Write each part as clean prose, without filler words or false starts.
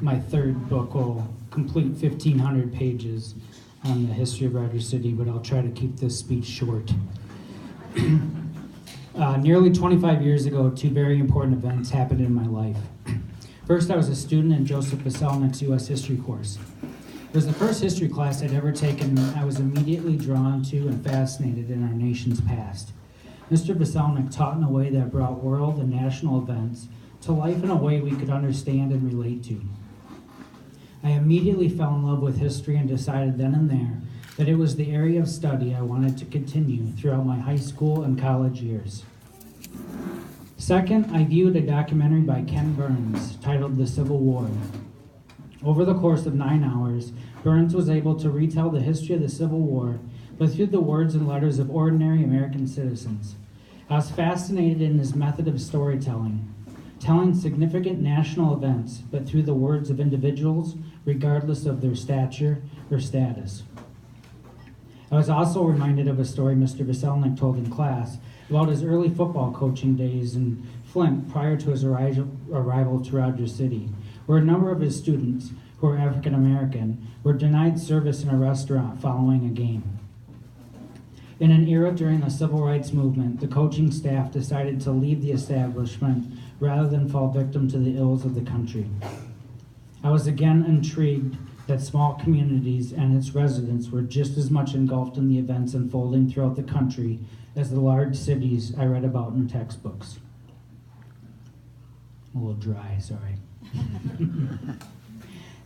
my third book will complete 1,500 pages on the history of Rogers City, but I'll try to keep this speech short. Nearly 25 years ago, two very important events happened in my life. First, I was a student in Joseph Veselnik's U.S. history course. It was the first history class I'd ever taken, and I was immediately drawn to and fascinated in our nation's past. Mr. Veselnik taught in a way that brought world and national events to life in a way we could understand and relate to. I immediately fell in love with history and decided then and there that it was the area of study I wanted to continue throughout my high school and college years. Second, I viewed a documentary by Ken Burns titled The Civil War. Over the course of 9 hours, Burns was able to retell the history of the Civil War, but through the words and letters of ordinary American citizens. I was fascinated in his method of storytelling, telling significant national events, but through the words of individuals, regardless of their stature or status. I was also reminded of a story Mr. Veselnik told in class about his early football coaching days in Flint prior to his arrival to Rogers City, where a number of his students, who were African American, were denied service in a restaurant following a game. In an era during the civil rights movement, the coaching staff decided to leave the establishment rather than fall victim to the ills of the country. I was again intrigued that small communities and its residents were just as much engulfed in the events unfolding throughout the country as the large cities I read about in textbooks. A little dry, sorry.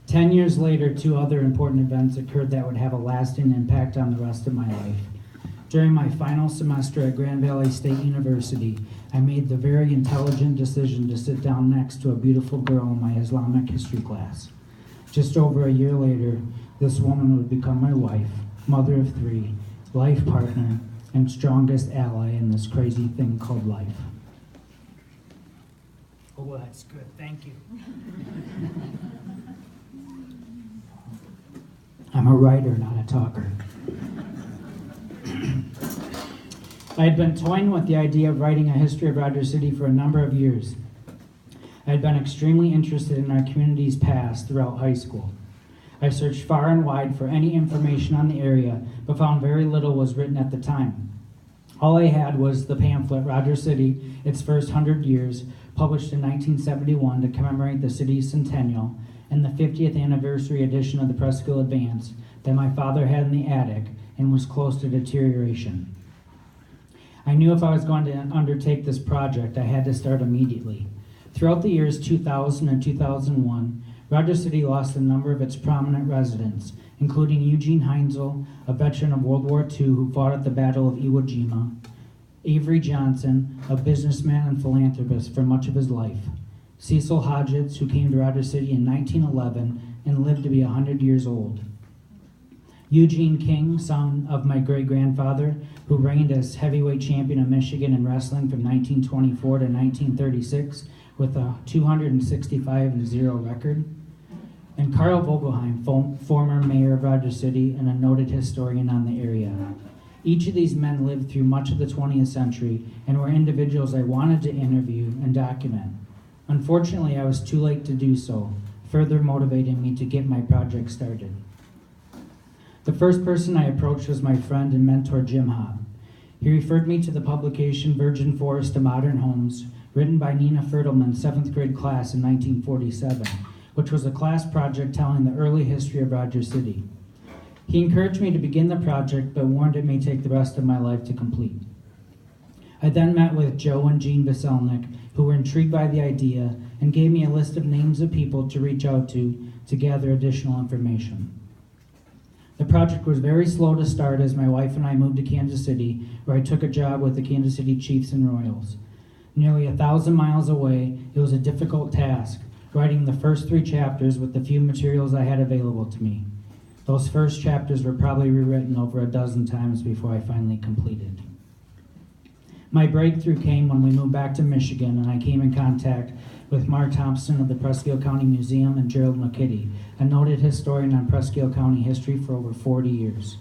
10 years later, two other important events occurred that would have a lasting impact on the rest of my life. During my final semester at Grand Valley State University, I made the very intelligent decision to sit down next to a beautiful girl in my Islamic history class. Just over a year later, this woman would become my wife, mother of 3, life partner, and strongest ally in this crazy thing called life. Oh, that's good. Thank you. I'm a writer, not a talker. I had been toying with the idea of writing a history of Rogers City for a number of years. I had been extremely interested in our community's past throughout high school. I searched far and wide for any information on the area, but found very little was written at the time. All I had was the pamphlet, Rogers City, Its First 100 Years, published in 1971 to commemorate the city's centennial, and the 50th anniversary edition of the Presqu'île Advance that my father had in the attic and was close to deterioration. I knew if I was going to undertake this project, I had to start immediately. Throughout the years 2000 and 2001, Rogers City lost a number of its prominent residents, including Eugene Heinzel, a veteran of World War II who fought at the Battle of Iwo Jima, Avery Johnson, a businessman and philanthropist for much of his life, Cecil Hodgetts, who came to Rogers City in 1911 and lived to be 100 years old, Eugene King, son of my great-grandfather, who reigned as heavyweight champion of Michigan in wrestling from 1924 to 1936 with a 265-0 record, and Carl Vogelheim, former mayor of Rogers City and a noted historian on the area. Each of these men lived through much of the 20th century and were individuals I wanted to interview and document. Unfortunately, I was too late to do so, further motivating me to get my project started. The first person I approached was my friend and mentor, Jim Hobb. He referred me to the publication Virgin Forest to Modern Homes, written by Nina Fertelman's 7th grade class in 1947, which was a class project telling the early history of Rogers City. He encouraged me to begin the project, but warned it may take the rest of my life to complete. I then met with Joe and Jean Veselnik, who were intrigued by the idea and gave me a list of names of people to reach out to gather additional information. The project was very slow to start as my wife and I moved to Kansas City, where I took a job with the Kansas City Chiefs and Royals. Nearly 1,000 miles away, it was a difficult task, writing the first 3 chapters with the few materials I had available to me. Those first chapters were probably rewritten over a dozen times before I finally completed. My breakthrough came when we moved back to Michigan and I came in contact with Mark Thompson of the Presqu'île County Museum and Gerald McKitty, a noted historian on Presqu'île County history for over 40 years.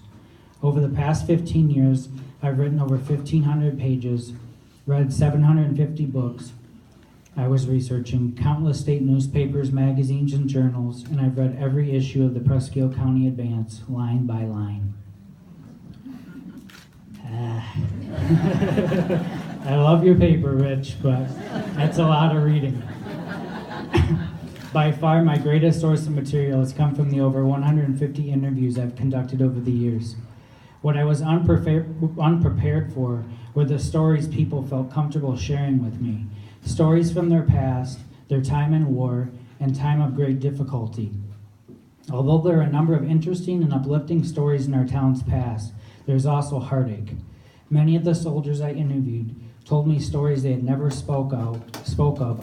Over the past 15 years, I've written over 1,500 pages, read 750 books, I was researching countless state newspapers, magazines, and journals, and I've read every issue of the Presque Isle County Advance, line by line. I love your paper, Rich, but that's a lot of reading. By far, my greatest source of material has come from the over 150 interviews I've conducted over the years. What I was unprepared for were the stories people felt comfortable sharing with me. Stories from their past, their time in war, and time of great difficulty. Although there are a number of interesting and uplifting stories in our town's past, there's also heartache. Many of the soldiers I interviewed told me stories they had never spoke of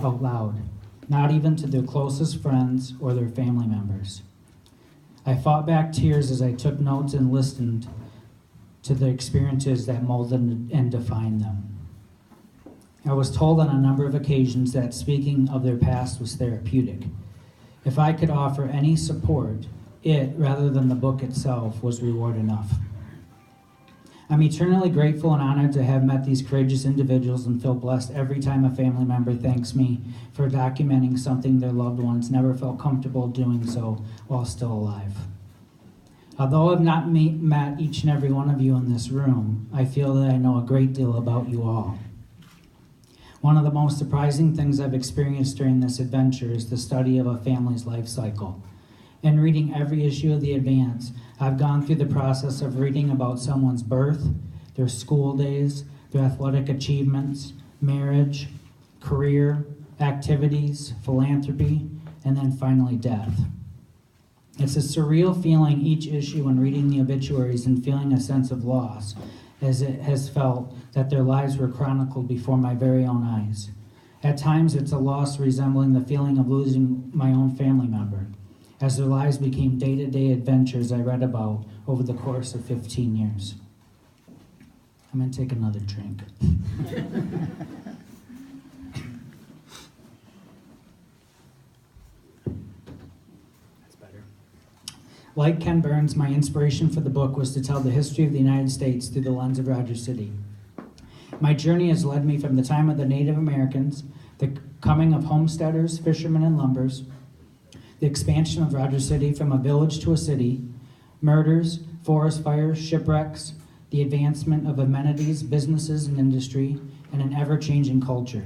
out loud, not even to their closest friends or their family members. I fought back tears as I took notes and listened to the experiences that molded and defined them. I was told on a number of occasions that speaking of their past was therapeutic. If I could offer any support, it, rather than the book itself, was reward enough. I'm eternally grateful and honored to have met these courageous individuals and feel blessed every time a family member thanks me for documenting something their loved ones never felt comfortable doing so while still alive. Although I've not met each and every one of you in this room, I feel that I know a great deal about you all. One of the most surprising things I've experienced during this adventure is the study of a family's life cycle. In reading every issue of the Advance, I've gone through the process of reading about someone's birth, their school days, their athletic achievements, marriage, career, activities, philanthropy, and then finally death. It's a surreal feeling each issue when reading the obituaries and feeling a sense of loss, as it has felt that their lives were chronicled before my very own eyes. At times, it's a loss resembling the feeling of losing my own family member, as their lives became day-to-day adventures I read about over the course of 15 years. I'm going to take another drink. That's better. Like Ken Burns, my inspiration for the book was to tell the history of the United States through the lens of Rogers City. My journey has led me from the time of the Native Americans, the coming of homesteaders, fishermen, and lumbers, the expansion of Rogers City from a village to a city, murders, forest fires, shipwrecks, the advancement of amenities, businesses, and industry, and an ever-changing culture.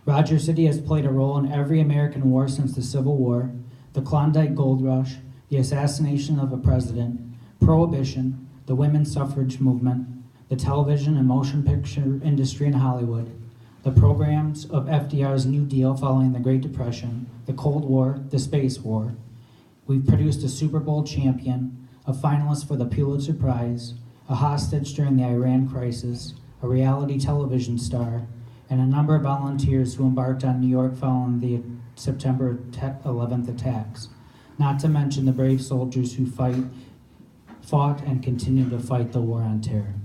Rogers City has played a role in every American war since the Civil War, the Klondike Gold Rush, the assassination of a president, Prohibition, the women's suffrage movement, the television and motion picture industry in Hollywood, the programs of FDR's New Deal following the Great Depression, the Cold War, the Space War. We've produced a Super Bowl champion, a finalist for the Pulitzer Prize, a hostage during the Iran crisis, a reality television star, and a number of volunteers who embarked on New York following the September 11th attacks, not to mention the brave soldiers who fought and continue to fight the war on terror.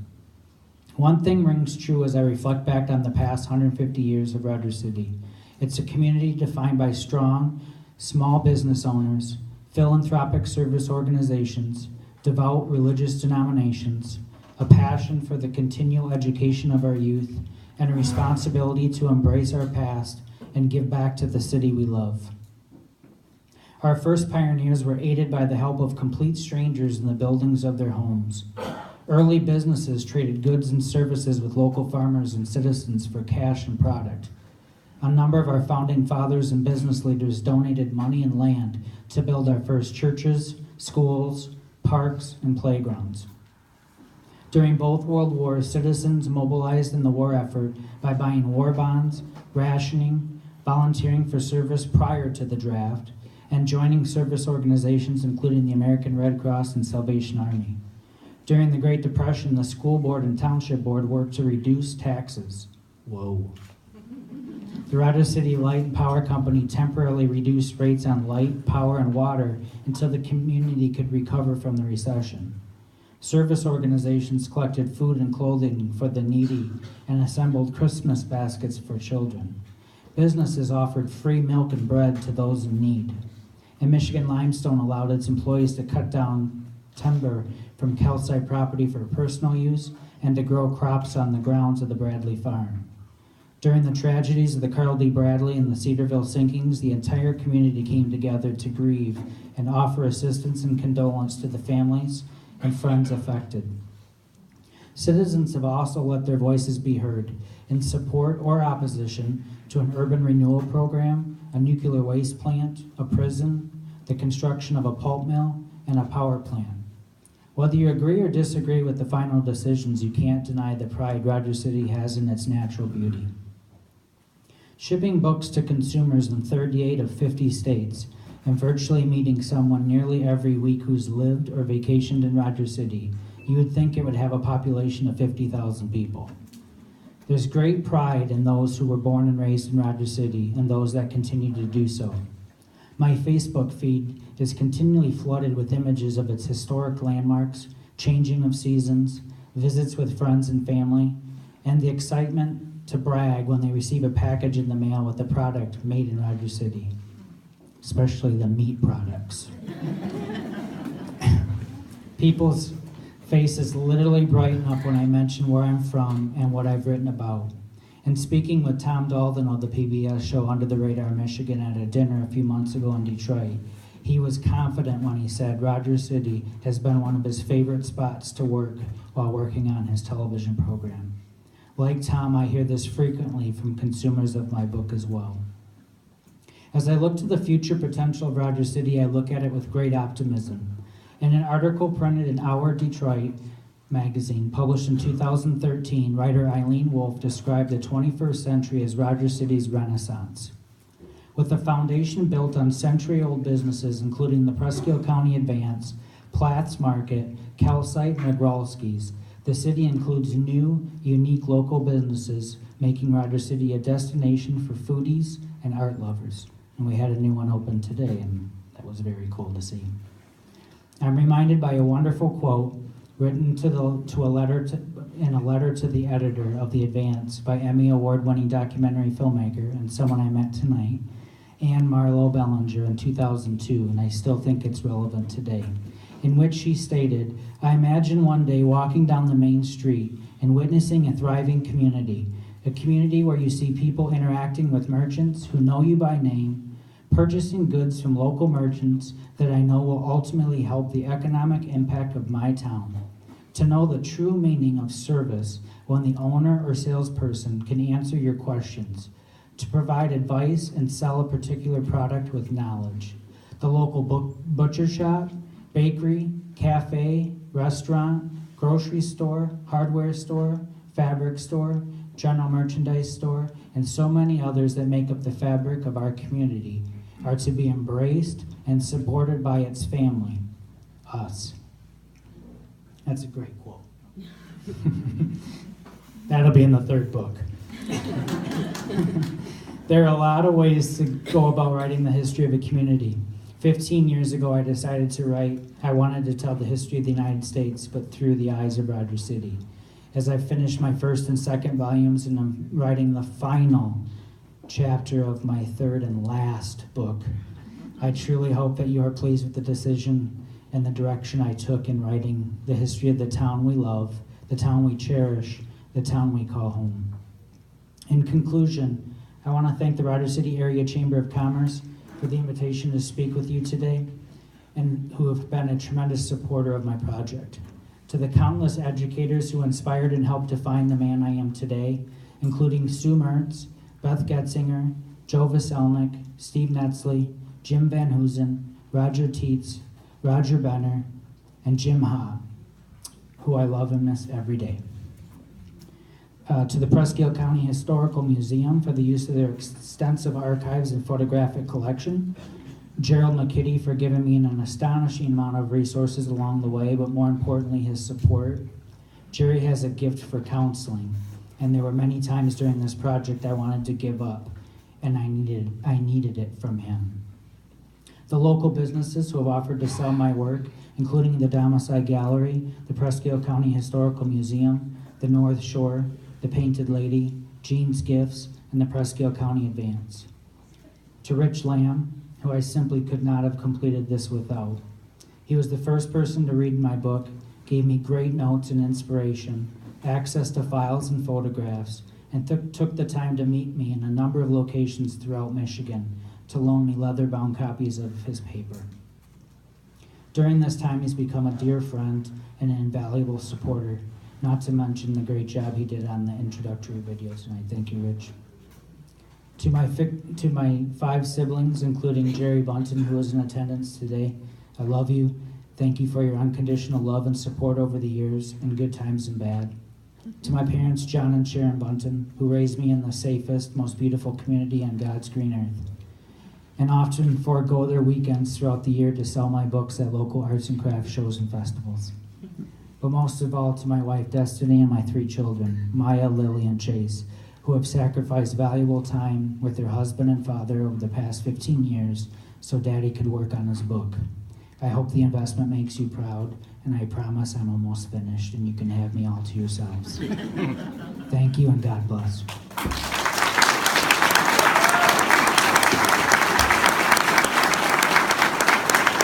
One thing rings true as I reflect back on the past 150 years of Rogers City. It's a community defined by strong, small business owners, philanthropic service organizations, devout religious denominations, a passion for the continual education of our youth, and a responsibility to embrace our past and give back to the city we love. Our first pioneers were aided by the help of complete strangers in the buildings of their homes. Early businesses traded goods and services with local farmers and citizens for cash and product. A number of our founding fathers and business leaders donated money and land to build our first churches, schools, parks, and playgrounds. During both World Wars, citizens mobilized in the war effort by buying war bonds, rationing, volunteering for service prior to the draft, and joining service organizations including the American Red Cross and Salvation Army. During the Great Depression, the school board and township board worked to reduce taxes. Whoa. The Rogers City Light and Power Company temporarily reduced rates on light, power, and water until the community could recover from the recession. Service organizations collected food and clothing for the needy and assembled Christmas baskets for children. Businesses offered free milk and bread to those in need. And Michigan Limestone allowed its employees to cut down timber from calcite property for personal use and to grow crops on the grounds of the Bradley farm. During the tragedies of the Carl D. Bradley and the Cedarville sinkings, the entire community came together to grieve and offer assistance and condolence to the families and friends affected. Citizens have also let their voices be heard in support or opposition to an urban renewal program, a nuclear waste plant, a prison, the construction of a pulp mill, and a power plant. Whether you agree or disagree with the final decisions, you can't deny the pride Rogers City has in its natural beauty. Shipping books to consumers in 38 of 50 states and virtually meeting someone nearly every week who's lived or vacationed in Rogers City, you would think it would have a population of 50,000 people. There's great pride in those who were born and raised in Rogers City and those that continue to do so. My Facebook feed is continually flooded with images of its historic landmarks, changing of seasons, visits with friends and family, and the excitement to brag when they receive a package in the mail with a product made in Rogers City, especially the meat products. People's faces literally brighten up when I mention where I'm from and what I've written about. And speaking with Tom Dalton of the PBS show Under the Radar Michigan at a dinner a few months ago in Detroit, he was confident when he said Rogers City has been one of his favorite spots to work while working on his television program. Like Tom, I hear this frequently from consumers of my book as well. As I look to the future potential of Rogers City, I look at it with great optimism. In an article printed in Our Detroit magazine, published in 2013, writer Eileen Wolf described the 21st century as Rogers City's renaissance. With a foundation built on century-old businesses, including the Presque County Advance, Plath's Market, Calcite, and Agralski's, the city includes new, unique local businesses, making Rogers City a destination for foodies and art lovers. And we had a new one open today, and that was very cool to see. I'm reminded by a wonderful quote written in a letter to the editor of The Advance by Emmy Award-winning documentary filmmaker and someone I met tonight, Anne Marlowe Bellinger in 2002, and I still think it's relevant today, in which she stated, "I imagine one day walking down the main street and witnessing a thriving community, a community where you see people interacting with merchants who know you by name, purchasing goods from local merchants that I know will ultimately help the economic impact of my town. To know the true meaning of service when the owner or salesperson can answer your questions, to provide advice and sell a particular product with knowledge. The local butcher shop, bakery, cafe, restaurant, grocery store, hardware store, fabric store, general merchandise store, and so many others that make up the fabric of our community are to be embraced and supported by its family, us." That's a great quote. That'll be in the third book. There are a lot of ways to go about writing the history of a community. 15 years ago, I decided to write, I wanted to tell the history of the United States, but through the eyes of Rogers City. As I finished my first and second volumes and I'm writing the final chapter of my third and last book, I truly hope that you are pleased with the decision and the direction I took in writing the history of the town we love, the town we cherish, the town we call home. In conclusion, I want to thank the Rogers City Area Chamber of Commerce for the invitation to speak with you today and who have been a tremendous supporter of my project. To the countless educators who inspired and helped define the man I am today, including Sue Mertz, Beth Getzinger, Joe Vaselnik, Steve Netzley, Jim Van Hoosen, Roger Tietz, Roger Benner, and Jim Ha, who I love and miss every day. To the Presque County Historical Museum for the use of their extensive archives and photographic collection. Gerald McKitty for giving me an astonishing amount of resources along the way, but more importantly, his support. Jerry has a gift for counseling, and there were many times during this project I wanted to give up, and I needed it from him. The local businesses who have offered to sell my work, including the Domicile Gallery, the Presque County Historical Museum, the North Shore, the Painted Lady, Jean's Gifts, and the Presque County Advance. To Rich Lamb, who I simply could not have completed this without. He was the first person to read my book, gave me great notes and inspiration, access to files and photographs, and took the time to meet me in a number of locations throughout Michigan to loan me leather-bound copies of his paper. During this time, he's become a dear friend and an invaluable supporter, not to mention the great job he did on the introductory video tonight. Thank you, Rich. To my 5 siblings, including Jerry Bunton, who is in attendance today, I love you. Thank you for your unconditional love and support over the years, in good times and bad. To my parents, John and Sharon Bunton, who raised me in the safest, most beautiful community on God's green earth, and often forego their weekends throughout the year to sell my books at local arts and crafts shows and festivals. But most of all, to my wife, Destiny, and my 3 children, Maya, Lily, and Chase, who have sacrificed valuable time with their husband and father over the past 15 years so Daddy could work on his book. I hope the investment makes you proud, and I promise I'm almost finished, and you can have me all to yourselves. Thank you, and God bless.